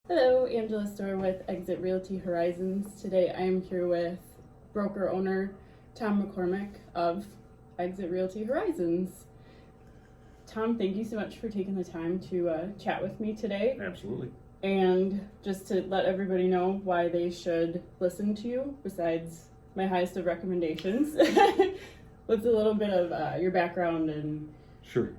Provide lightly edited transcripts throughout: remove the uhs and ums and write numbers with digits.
Hello, Angela Storr with Exit Realty Horizons. Today I am here with broker owner Tom McCormick of Exit Realty Horizons. Tom, thank you so much for taking the time to chat with me today. Absolutely. And just to let everybody know why they should listen to you, besides my highest of recommendations, what's a little bit of your background and... Sure.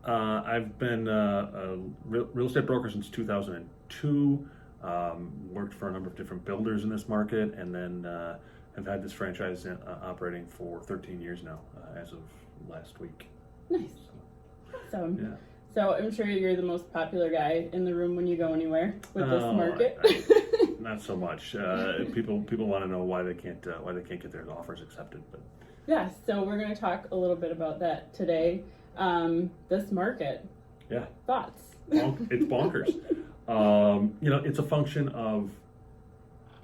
I've been a real estate broker since 2002. Worked for a number of different builders in this market, and then have had this franchise operating for 13 years now, as of last week. Nice. Awesome. Yeah. So I'm sure you're the most popular guy in the room when you go anywhere with this market. Not so much. People want to know why they can't get their offers accepted, but. Yeah, so we're going to talk a little bit about that today. This market. Yeah. Thoughts? It's bonkers. It's a function of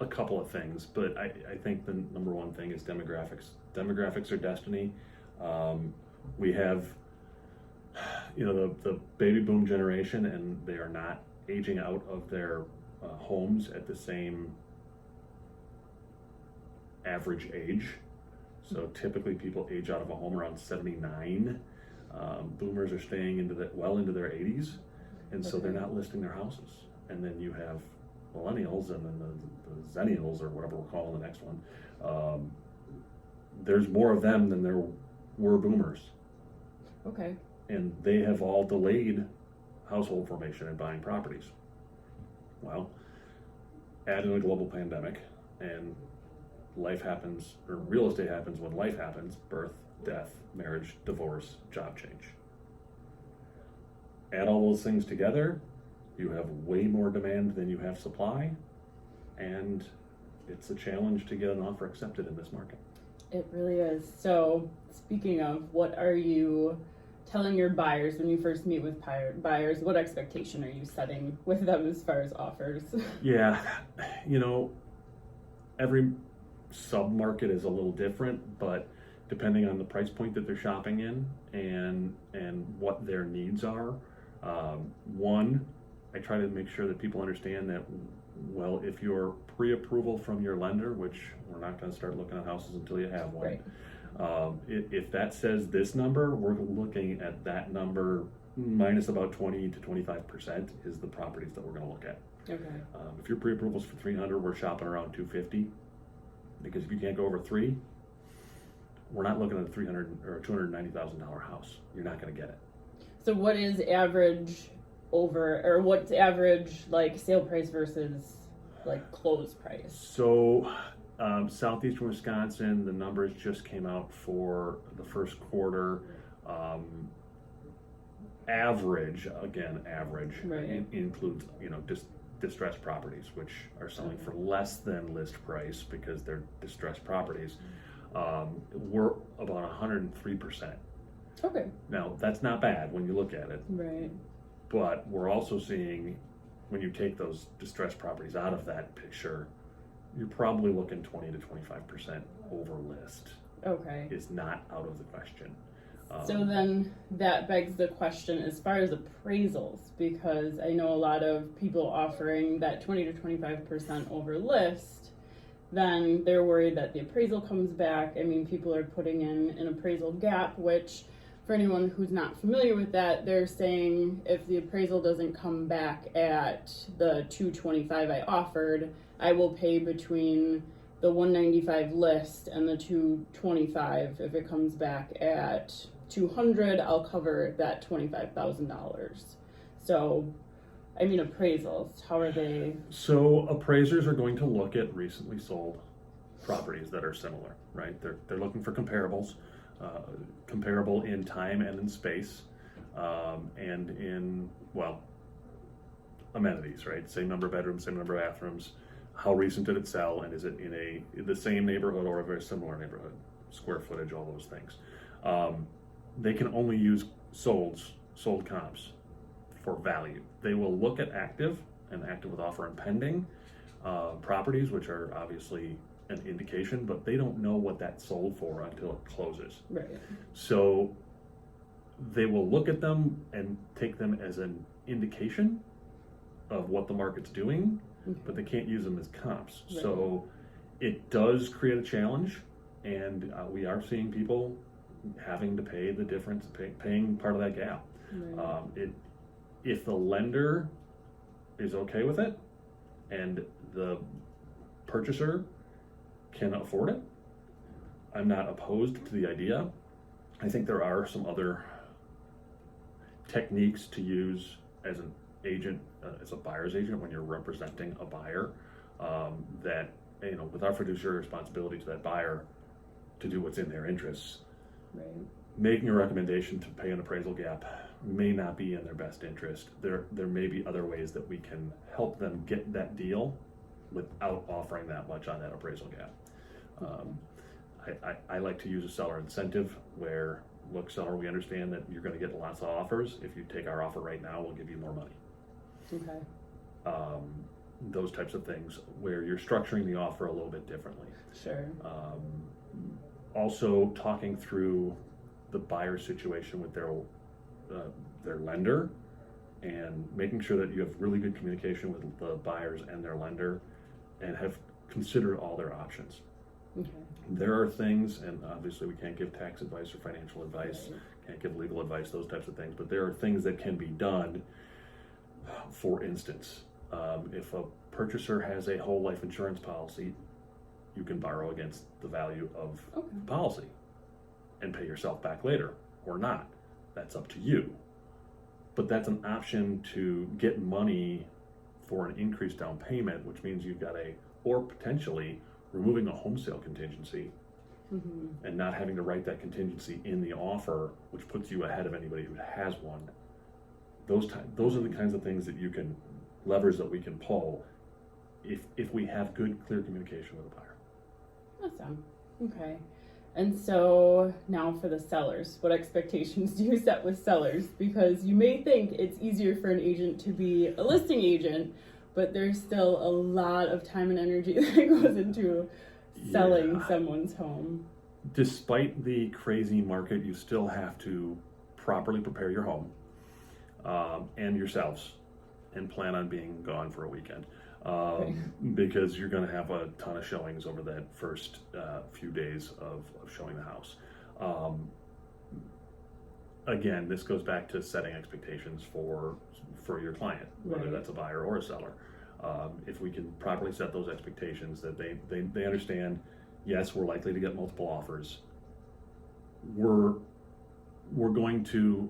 a couple of things, but I think the number one thing is demographics. Demographics are destiny. We have, the baby boom generation, and they are not aging out of their homes at the same average age. So typically people age out of a home around 79. Boomers are staying well into their 80s, and so they're not listing their houses. And then you have millennials, and then the zennials, or whatever we're calling the next one. There's more of them than there were boomers. Okay. And they have all delayed household formation and buying properties. Well, add in a global pandemic, and life happens, or real estate happens when life happens: birth, death, marriage, divorce, job change. Add all those things together, you have way more demand than you have supply, and it's a challenge to get an offer accepted in this market. It really is. So speaking of, what are you telling your buyers when you first meet with buyers? What expectation are you setting with them as far as offers? Yeah, every sub-market is a little different, but depending on the price point that they're shopping in and what their needs are, I try to make sure that people understand that, well, if you're pre-approval from your lender, which we're not going to start looking at houses until you have one, right. If that says this number, we're looking at that number minus about 20 to 25% is the properties that we're going to look at. Okay. If your pre-approval's for 300, we're shopping around 250. Because if you can't go over 3, we're not looking at a $300,000 or $290,000 house. You're not going to get it. So what is average what's average like sale price versus like close price? So southeastern Wisconsin, the numbers just came out for the first quarter. Average, right. Includes distressed properties, which are selling for less than list price because they're distressed properties. We're about 103%. Okay. Now, that's not bad when you look at it. Right. But we're also seeing, when you take those distressed properties out of that picture, you're probably looking 20 to 25% over list. Okay. Is not out of the question. So then that begs the question as far as appraisals, because I know a lot of people offering that 20 to 25% over list, then they're worried that the appraisal comes back. I mean, people are putting in an appraisal gap, which for anyone who's not familiar with that, they're saying if the appraisal doesn't come back at the 225 I offered, I will pay between the 195 list and the 225. If it comes back at 200, I'll cover that $25,000. So, I mean, appraisals, how are they? So appraisers are going to look at recently sold properties that are similar, right? They're looking for comparables, comparable in time and in space, and in, amenities, right? Same number of bedrooms, same number of bathrooms. How recent did it sell, and is it in the same neighborhood or a very similar neighborhood? Square footage, all those things. They can only use sold comps for value. They will look at active with offer and pending properties, which are obviously an indication, but they don't know what that sold for until it closes. Right. So they will look at them and take them as an indication of what the market's doing, Okay. but they can't use them as comps. Right. So it does create a challenge, and we are seeing people having to pay the difference, paying part of that gap. Right. If the lender is okay with it and the purchaser can afford it, I'm not opposed to the idea. I think there are some other techniques to use as an agent, as a buyer's agent, when you're representing a buyer, that, with our fiduciary responsibility to that buyer to do what's in their interests. Right. Making a recommendation to pay an appraisal gap may not be in their best interest. There may be other ways that we can help them get that deal without offering that much on that appraisal gap. I like to use a seller incentive where, look, seller, we understand that you're going to get lots of offers. If you take our offer right now, we'll give you more money. Okay. Those types of things where you're structuring the offer a little bit differently. Sure. Also talking through the buyer situation with their lender, and making sure that you have really good communication with the buyers and their lender, and have considered all their options. Okay. There are things, and obviously we can't give tax advice or financial advice, Right. can't give legal advice, those types of things, but there are things that can be done. For instance, if a purchaser has a whole life insurance policy, you can borrow against the value of Okay. the policy and pay yourself back later, or not. That's up to you. But that's an option to get money for an increased down payment, which means you've got or potentially removing a home sale contingency Mm-hmm. and not having to write that contingency in the offer, which puts you ahead of anybody who has one. Those are the kinds of things that you can, levers that we can pull if we have good, clear communication with the buyer. Awesome. Okay. And so now for the sellers, what expectations do you set with sellers? Because you may think it's easier for an agent to be a listing agent, but there's still a lot of time and energy that goes into selling someone's home. Despite the crazy market, you still have to properly prepare your home and yourselves, and plan on being gone for a weekend. Because you're going to have a ton of showings over that first few days of showing the house. Again, this goes back to setting expectations for your client, whether Right. that's a buyer or a seller. If we can properly set those expectations, that they understand, yes, we're likely to get multiple offers. We're going to,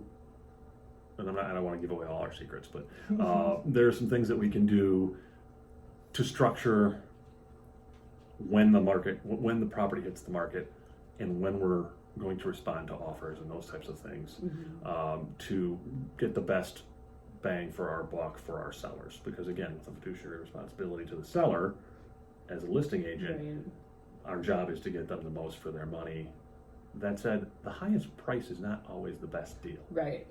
and I don't want to give away all our secrets, but there are some things that we can do to structure when the property hits the market, and when we're going to respond to offers and those types of things, Mm-hmm. to get the best bang for our buck for our sellers. Because again, with a fiduciary responsibility to the seller as a listing agent, Right. our job is to get them the most for their money. That said, the highest price is not always the best deal. Right.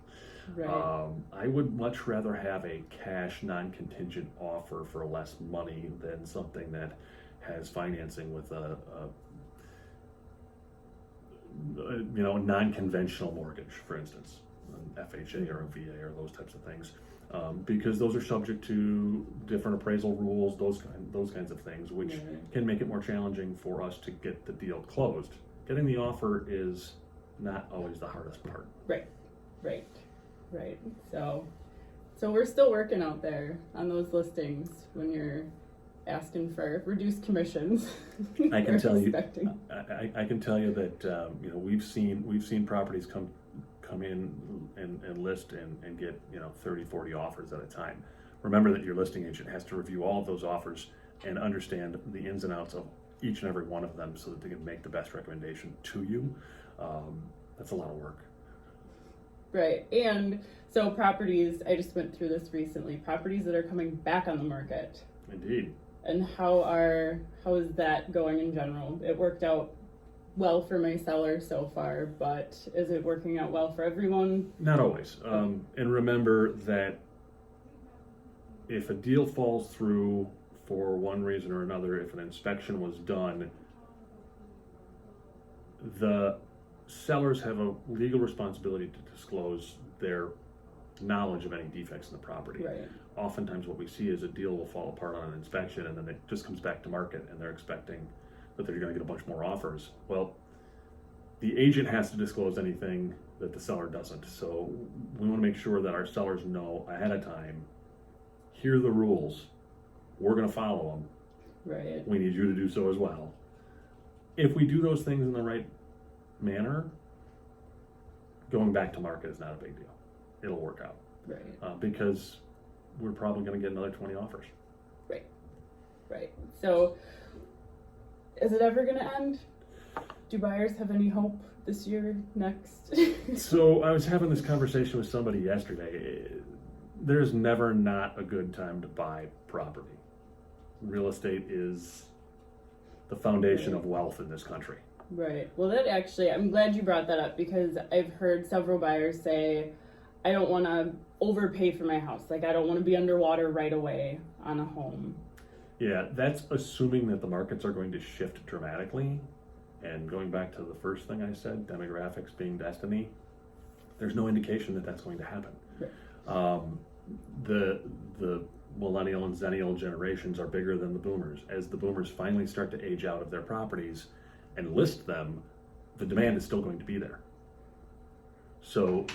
Right. I would much rather have a cash non-contingent offer for less money than something that has financing with a non-conventional mortgage, for instance, an FHA or a VA or those types of things, because those are subject to different appraisal rules, those kinds of things, which Right. can make it more challenging for us to get the deal closed. Getting the offer is not always the hardest part. Right. So we're still working out there on those listings when you're asking for reduced commissions. I can tell you, expecting. I can tell you that we've seen properties come in and list and get 30, 40 offers at a time. Remember that your listing agent has to review all of those offers and understand the ins and outs of each and every one of them so that they can make the best recommendation to you. That's a lot of work. Right. And so properties, I just went through this recently, properties that are coming back on the market. Indeed. And how is that going in general? It worked out well for my seller so far, but is it working out well for everyone? Not always. And remember that if a deal falls through for one reason or another, if an inspection was done, the sellers have a legal responsibility to disclose their knowledge of any defects in the property. Right. Oftentimes what we see is a deal will fall apart on an inspection, and then it just comes back to market, and they're expecting that they're going to get a bunch more offers. Well, the agent has to disclose anything that the seller doesn't. So we want to make sure that our sellers know ahead of time, here are the rules, we're going to follow them. Right. We need you to do so as well. If we do those things in the right manner, going back to market is not a big deal. It'll work out. Right. Because we're probably going to get another 20 offers. Right. So, is it ever going to end? Do buyers have any hope this year, next? So I was having this conversation with somebody yesterday. There's never not a good time to buy property. Real estate is the foundation of wealth in this country. Right. Well, that actually, I'm glad you brought that up, because I've heard several buyers say, I don't want to overpay for my house. Like, I don't want to be underwater right away on a home. Yeah, that's assuming that the markets are going to shift dramatically. And going back to the first thing I said, demographics being destiny, there's no indication that that's going to happen. Right. The millennial and zennial generations are bigger than the boomers. As the boomers finally start to age out of their properties and list them, the demand is still going to be there. So,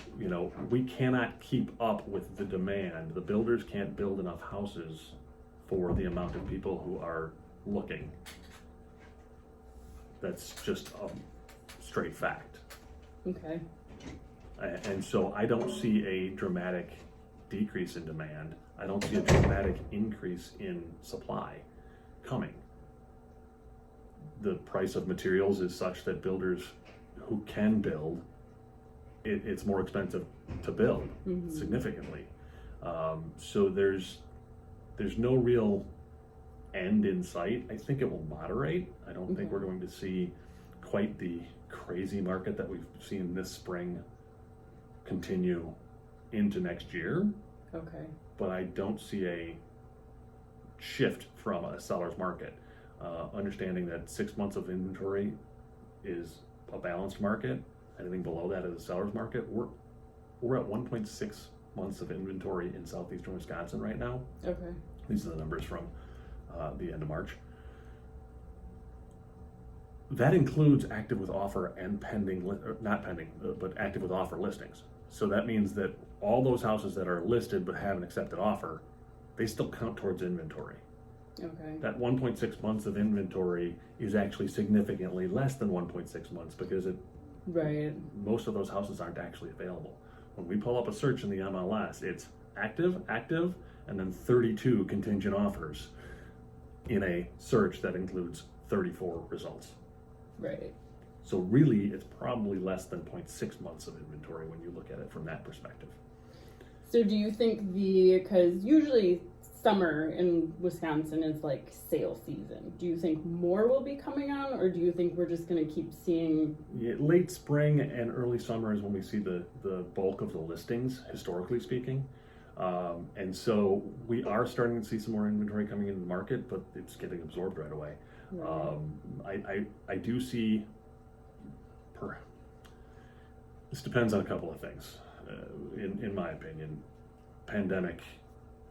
we cannot keep up with the demand. The builders can't build enough houses for the amount of people who are looking. That's just a straight fact. Okay. And so I don't see a dramatic decrease in demand. I don't see a dramatic increase in supply coming. The price of materials is such that builders who can build, it's more expensive to build significantly. So there's no real end in sight. I think it will moderate. I don't think we're going to see quite the crazy market that we've seen this spring continue into next year. Okay. But I don't see a shift from a seller's market. Understanding that 6 months of inventory is a balanced market. Anything below that is a seller's market. We're at 1.6 months of inventory in southeastern Wisconsin right now. Okay. These are the numbers from the end of March. That includes active with offer and not pending, but active with offer listings. So that means that all those houses that are listed but haven't accepted offer, they still count towards inventory. Okay. That 1.6 months of inventory is actually significantly less than 1.6 months because most of those houses aren't actually available. When we pull up a search in the MLS, it's active, and then 32 contingent offers in a search that includes 34 results. Right. So really, it's probably less than 0.6 months of inventory when you look at it from that perspective. So do you think because usually summer in Wisconsin is like sale season, do you think more will be coming on, or do you think we're just going to keep seeing? Yeah, late spring and early summer is when we see the bulk of the listings, historically speaking. And so we are starting to see some more inventory coming into the market, but it's getting absorbed right away. Right. I do see, this depends on a couple of things, in my opinion. Pandemic,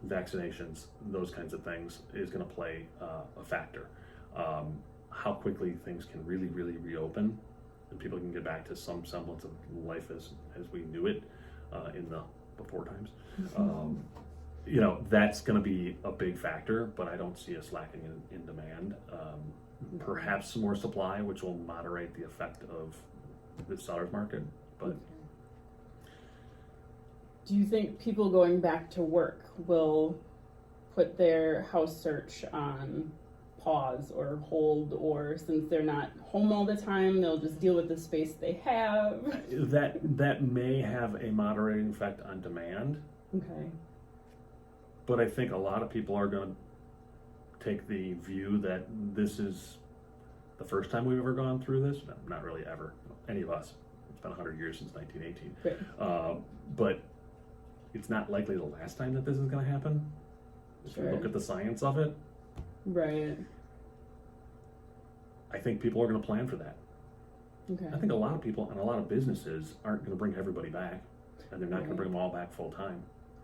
vaccinations, those kinds of things is going to play a factor. How quickly things can really, really reopen and people can get back to some semblance of life as we knew it in the before times. That's going to be a big factor, but I don't see us lacking in demand. Perhaps some more supply, which will moderate the effect of the seller's market. But do you think people going back to work will put their house search on pause or hold, or since they're not home all the time, they'll just deal with the space they have? That may have a moderating effect on demand. Okay. But I think a lot of people are going to take the view that this is the first time we've ever gone through this. No, not really ever. Any of us. It's been 100 years since 1918. Right. But it's not likely the last time that this is going to happen. If you look at the science of it. Right. I think people are going to plan for that. Okay. I think a lot of people and a lot of businesses aren't going to bring everybody back. and they're not going to Right. bring them all back full time.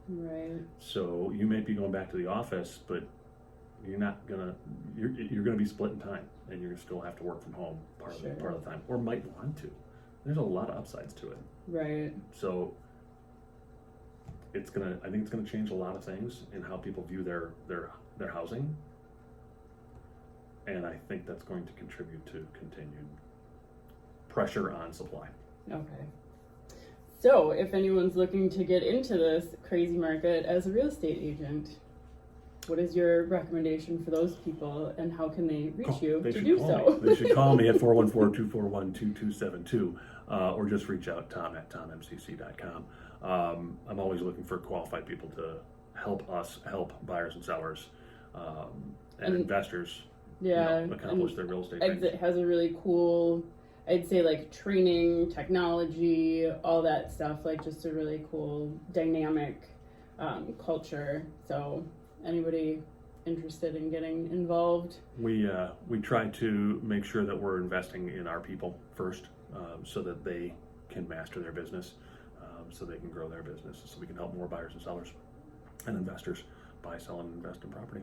Right. So you may be going back to the office, but you're not gonna you're gonna be splitting time, and you're still have to work from home part Sure. of the time, or might want to. There's a lot of upsides to it. Right. So I think it's gonna change a lot of things in how people view their housing, and I think that's going to contribute to continued pressure on supply. Okay. So, if anyone's looking to get into this crazy market as a real estate agent, what is your recommendation for those people, and how can they reach you to do so? They should call me at 414-241-2272, or just reach out Tom at tommcc.com. I'm always looking for qualified people to help us help buyers and sellers and investors accomplish their real estate Exit things. has a really cool, I'd say, like training, technology, all that stuff, like just a really cool dynamic culture. So anybody interested in getting involved? We try to make sure that we're investing in our people first, so that they can master their business, so they can grow their business, so we can help more buyers and sellers and investors buy, sell, and invest in property.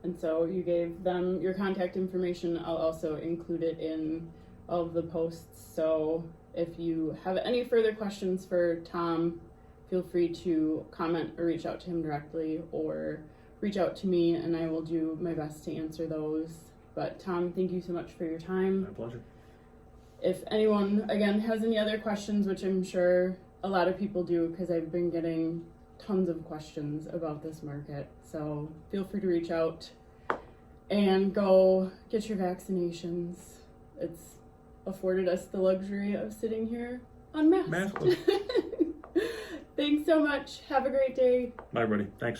And so you gave them your contact information. I'll also include it in all of the posts. So if you have any further questions for Tom, feel free to comment or reach out to him directly, or reach out to me and I will do my best to answer those. But Tom, thank you so much for your time. My pleasure. If anyone, again, has any other questions, which I'm sure a lot of people do because I've been getting tons of questions about this market. So feel free to reach out and go get your vaccinations. It's afforded us the luxury of sitting here unmasked. Maskless. Thanks so much. Have a great day. Bye, everybody. Thanks.